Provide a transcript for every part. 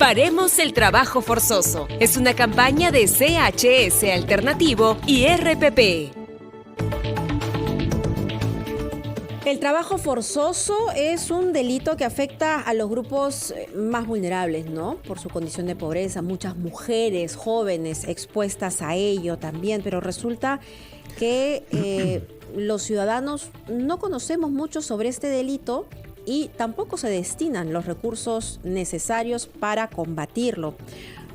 Paremos el trabajo forzoso. Es una campaña de CHS Alternativo y RPP. El trabajo forzoso es un delito que afecta a los grupos más vulnerables, ¿no? Por su condición de pobreza, muchas mujeres, jóvenes expuestas a ello también, pero resulta que los ciudadanos no conocemos mucho sobre este delito y tampoco se destinan los recursos necesarios para combatirlo.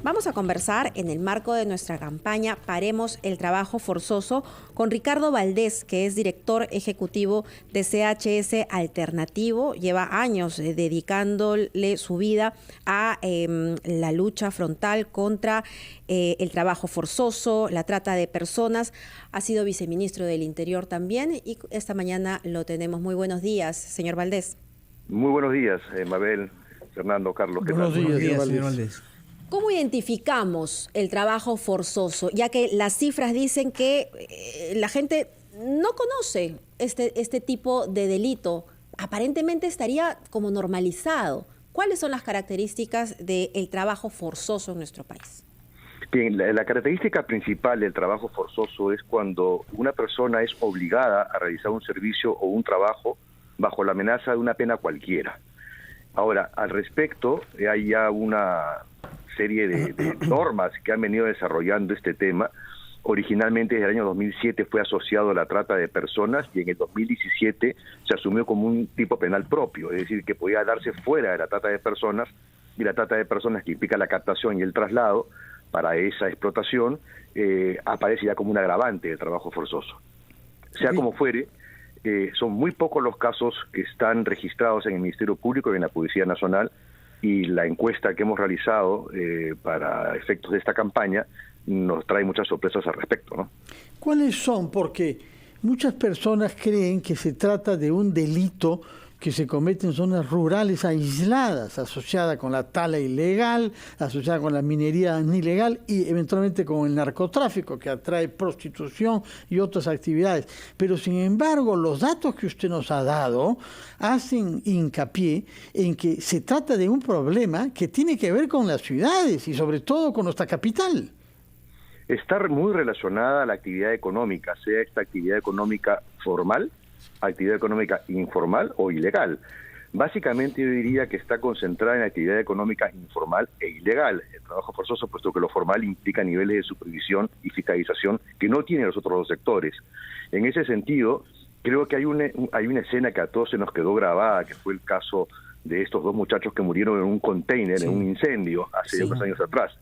Vamos a conversar en el marco de nuestra campaña Paremos el Trabajo Forzoso con Ricardo Valdés, que es director ejecutivo de CHS Alternativo. Lleva años dedicándole su vida a la lucha frontal contra el trabajo forzoso, la trata de personas. Ha sido viceministro del Interior también y esta mañana lo tenemos. Muy buenos días, señor Valdés. Muy buenos días, Mabel, Fernando, Carlos. Buenos días, señor Valdés. ¿Cómo identificamos el trabajo forzoso? Ya que las cifras dicen que la gente no conoce este tipo de delito. Aparentemente estaría como normalizado. ¿Cuáles son las características del trabajo forzoso en nuestro país? Bien, la característica principal del trabajo forzoso es cuando una persona es obligada a realizar un servicio o un trabajo bajo la amenaza de una pena cualquiera. Ahora, al respecto, hay ya una serie de normas que han venido desarrollando este tema. Originalmente, desde el año 2007 fue asociado a la trata de personas y en el 2017 se asumió como un tipo penal propio, es decir, que podía darse fuera de la trata de personas, y la trata de personas que implica la captación y el traslado para esa explotación aparece ya como un agravante del trabajo forzoso. Sea como fuere, son muy pocos los casos que están registrados en el Ministerio Público y en la Policía Nacional, y la encuesta que hemos realizado para efectos de esta campaña nos trae muchas sorpresas al respecto, ¿no? ¿Cuáles son? Porque muchas personas creen que se trata de un delito que se comete en zonas rurales aisladas, asociada con la tala ilegal, asociada con la minería ilegal y eventualmente con el narcotráfico, que atrae prostitución y otras actividades. Pero sin embargo, los datos que usted nos ha dado hacen hincapié en que se trata de un problema que tiene que ver con las ciudades y sobre todo con nuestra capital. Está muy relacionada a la actividad económica, sea esta actividad económica formal, actividad económica informal o ilegal. Básicamente yo diría que está concentrada en la actividad económica informal e ilegal. El trabajo forzoso, puesto que lo formal implica niveles de supervisión y fiscalización que no tienen los otros dos sectores. En ese sentido, creo que hay una escena que a todos se nos quedó grabada, que fue el caso de estos dos muchachos que murieron en un container, en un incendio, hace unos años atrás,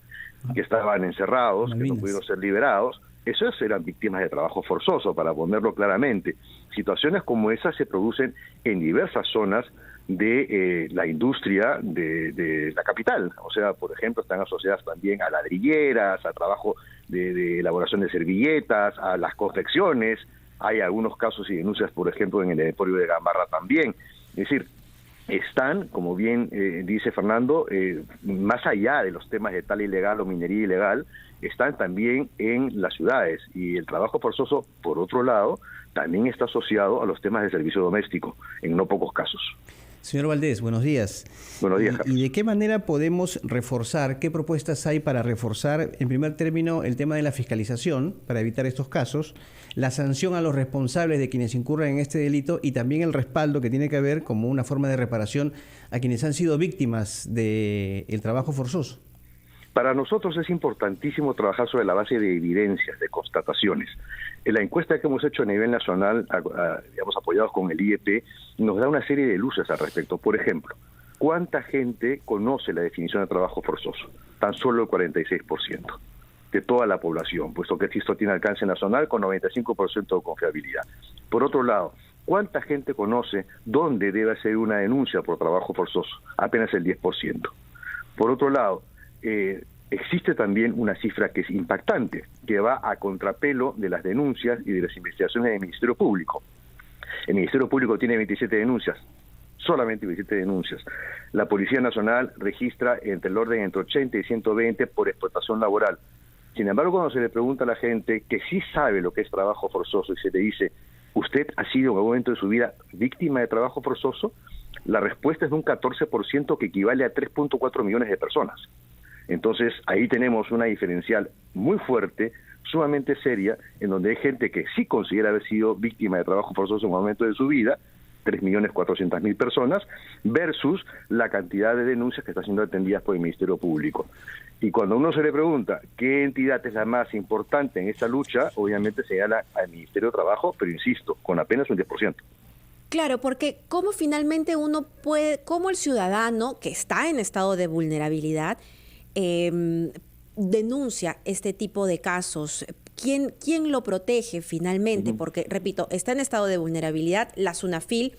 que estaban encerrados, que no pudieron ser liberados. Esos eran víctimas de trabajo forzoso, para ponerlo claramente. Situaciones como esas se producen en diversas zonas de la industria de la capital. O sea, por ejemplo, están asociadas también a ladrilleras, a trabajo de elaboración de servilletas, a las confecciones. Hay algunos casos y denuncias, por ejemplo, en el emporio de Gamarra también. Es decir, están, como bien dice Fernando, más allá de los temas de tala ilegal o minería ilegal, están también en las ciudades, y el trabajo forzoso, por otro lado, también está asociado a los temas de servicio doméstico, en no pocos casos. Señor Valdés, buenos días. Buenos días, Carlos. ¿Y de qué manera podemos reforzar, qué propuestas hay para reforzar, en primer término, el tema de la fiscalización para evitar estos casos, la sanción a los responsables de quienes incurran en este delito y también el respaldo que tiene que haber como una forma de reparación a quienes han sido víctimas del trabajo forzoso? Para nosotros es importantísimo trabajar sobre la base de evidencias, de constataciones. En la encuesta que hemos hecho a nivel nacional, digamos, apoyados con el IEP, nos da una serie de luces al respecto. Por ejemplo, ¿cuánta gente conoce la definición de trabajo forzoso? Tan solo el 46% de toda la población, puesto que esto tiene alcance nacional con 95% de confiabilidad. Por otro lado, ¿cuánta gente conoce dónde debe hacer una denuncia por trabajo forzoso? Apenas el 10%. Por otro lado, existe también una cifra que es impactante, que va a contrapelo de las denuncias y de las investigaciones del Ministerio Público. El Ministerio Público tiene 27 denuncias, solamente 27 denuncias. La Policía Nacional registra entre 80 y 120 por explotación laboral. Sin embargo, cuando se le pregunta a la gente que sí sabe lo que es trabajo forzoso y se le dice, ¿usted ha sido en algún momento de su vida víctima de trabajo forzoso? la respuesta es de un 14% que equivale a 3.4 millones de personas. Entonces, ahí tenemos una diferencial muy fuerte, sumamente seria, en donde hay gente que sí considera haber sido víctima de trabajo forzoso en un momento de su vida, 3.400.000 personas, versus la cantidad de denuncias que están siendo atendidas por el Ministerio Público. Y cuando uno se le pregunta qué entidad es la más importante en esta lucha, obviamente se señala al Ministerio de Trabajo, pero insisto, con apenas un 10%. Claro, porque cómo finalmente uno puede, cómo el ciudadano que está en estado de vulnerabilidad denuncia este tipo de casos. ¿Quién lo protege finalmente? Porque, repito, está en estado de vulnerabilidad, la SUNAFIL,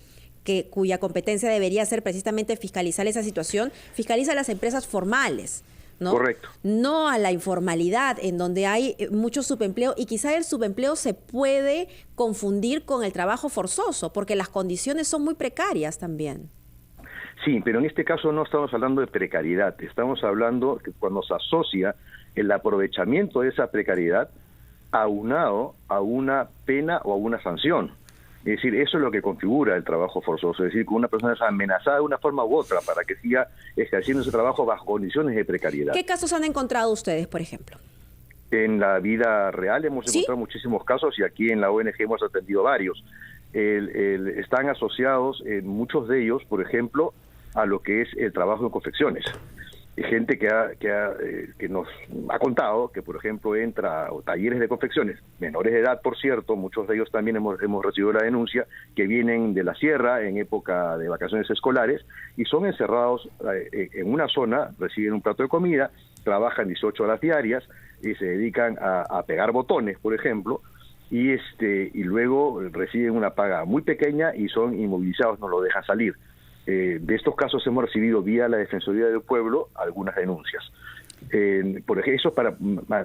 cuya competencia debería ser precisamente fiscalizar esa situación, fiscaliza a las empresas formales, ¿no? Correcto. No a la informalidad, en donde hay mucho subempleo, y quizá el subempleo se puede confundir con el trabajo forzoso, porque las condiciones son muy precarias también. Sí, pero en este caso no estamos hablando de precariedad, estamos hablando que cuando se asocia el aprovechamiento de esa precariedad aunado a una pena o a una sanción. Es decir, eso es lo que configura el trabajo forzoso, es decir, que una persona es amenazada de una forma u otra para que siga ejerciendo ese trabajo bajo condiciones de precariedad. ¿Qué casos han encontrado ustedes, por ejemplo? En la vida real hemos encontrado muchísimos casos y aquí en la ONG hemos atendido varios. Están asociados, muchos de ellos, por ejemplo, a lo que es el trabajo en confecciones. Gente que nos ha contado que, por ejemplo, entra a talleres de confecciones, menores de edad, por cierto, muchos de ellos también hemos recibido la denuncia, que vienen de la sierra en época de vacaciones escolares y son encerrados en una zona, reciben un plato de comida, trabajan 18 horas diarias y se dedican a pegar botones, por ejemplo, y luego reciben una paga muy pequeña y son inmovilizados, no lo dejan salir. De estos casos hemos recibido vía la Defensoría del Pueblo algunas denuncias. Por ejemplo, eso para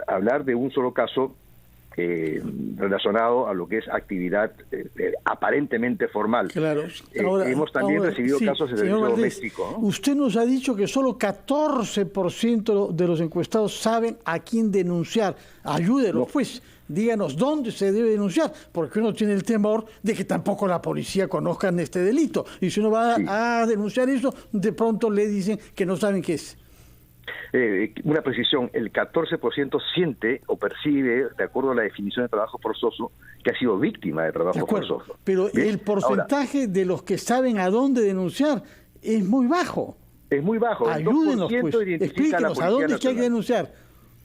hablar de un solo caso relacionado a lo que es actividad aparentemente formal. Claro. Ahora, hemos también recibido casos de servicio doméstico, ¿no? Usted nos ha dicho que solo 14% de los encuestados saben a quién denunciar. Ayúdenos, pues. Díganos dónde se debe denunciar, porque uno tiene el temor de que tampoco la policía conozca este delito. Y si uno va a denunciar eso, de pronto le dicen que no saben qué es. Una precisión, el 14% siente o percibe, de acuerdo a la definición de trabajo forzoso, que ha sido víctima de trabajo forzoso. Pero el porcentaje de los que saben a dónde denunciar es muy bajo. Es muy bajo. Ayúdenos, pues. Explíquenos, ¿a dónde es que hay que denunciar?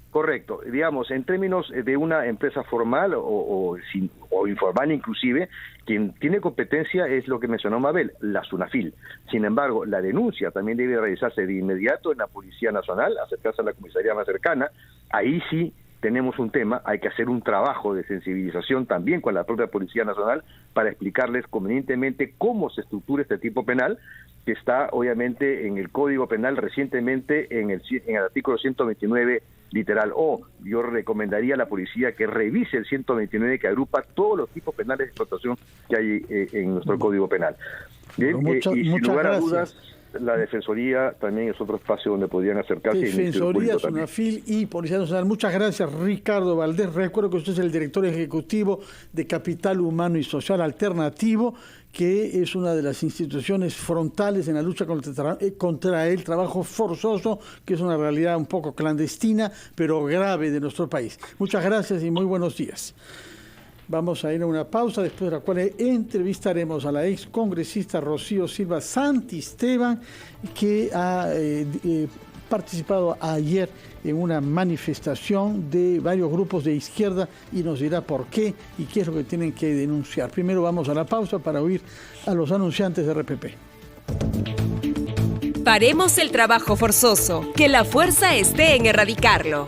Correcto. Digamos, en términos de una empresa formal o informal inclusive, quien tiene competencia es lo que mencionó Mabel, la SUNAFIL. Sin embargo, la denuncia también debe realizarse de inmediato en la Policía Nacional, acercarse a la comisaría más cercana. Ahí sí tenemos un tema, hay que hacer un trabajo de sensibilización también con la propia Policía Nacional para explicarles convenientemente cómo se estructura este tipo penal, que está obviamente en el Código Penal recientemente en el artículo 129 literal O. Yo recomendaría a la policía que revise el 129 que agrupa todos los tipos penales de explotación que hay en nuestro Código Penal. Bien, y sin lugar a dudas, la Defensoría también es otro espacio donde podrían acercarse. Defensoría, SUNAFIL y Policía Nacional. Muchas gracias, Ricardo Valdés. Recuerdo que usted es el director ejecutivo de Capital Humano y Social Alternativo, que es una de las instituciones frontales en la lucha contra el trabajo forzoso, que es una realidad un poco clandestina, pero grave de nuestro país. Muchas gracias y muy buenos días. Vamos a ir a una pausa, después de la cual entrevistaremos a la ex congresista Rocío Silva Santisteban, que ha participado ayer en una manifestación de varios grupos de izquierda y nos dirá por qué y qué es lo que tienen que denunciar. Primero vamos a la pausa para oír a los anunciantes de RPP. Paremos el trabajo forzoso, que la fuerza esté en erradicarlo.